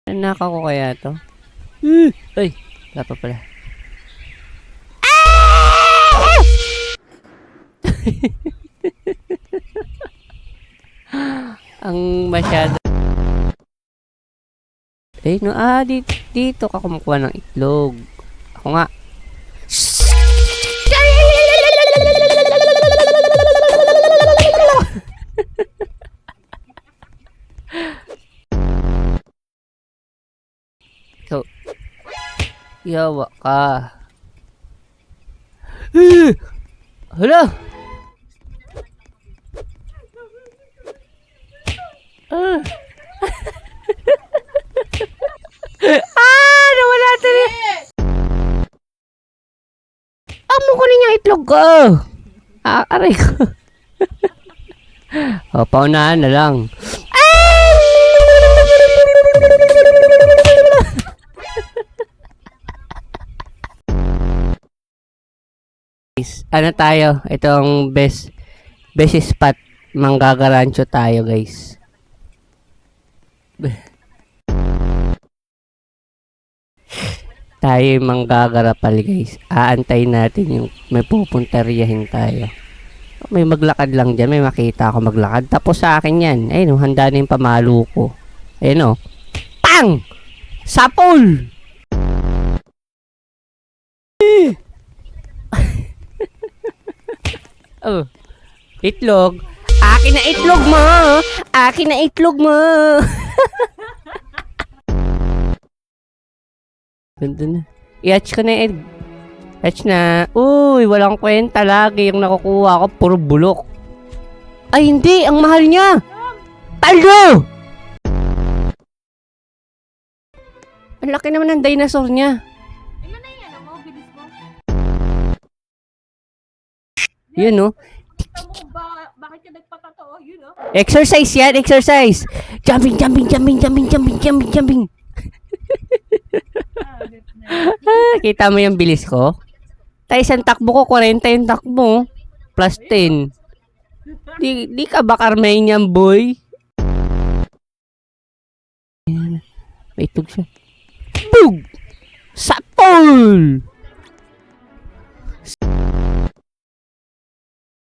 Nanakaw ko kaya to? Ay, wala pa pala. Ang masyado. Eh, no, dito ka kumukuha ng itlog. Ako nga. Ikaw. Yawa ka. Hala! Nawala tayo. Amo ko niya itlog ko. Aray ko. O, paunahan na lang. Ano tayo? Itong best spot. Manggagarancho tayo, guys. Tayo manggagarapal, guys. Aantayin natin yung may pupuntaryahin tayo. May maglakad lang dyan. May makita ako maglakad. Tapos sa akin yan. Ayun, handa na yung pamalo ko. Ayun, o. Pang! Sapol! Oh. Itlog. Akin na itlog mo! Akin na itlog mo! Ganda na. I-hatch ka na, Ed. Hatch na. Uy, walang kwenta lagi. Yung nakukuha ko, puro bulok. Ay, hindi. Ang mahal niya. Taldo! Ang laki naman ng dinosaur niya. Ilan na yan, mo? Bilis mo. Yun, no? Bakit ka nagpatatawa? Yun, no? Exercise yan, exercise. Jumping, jumping, jumping, jumping, jumping, jumping, jumping. Kita mo yung bilis ko? Tayo isang takbo ko, 40 yung takbo. Plus 10. Di ka ba karmain yan, boy? May itog siya. Boom! Sapol!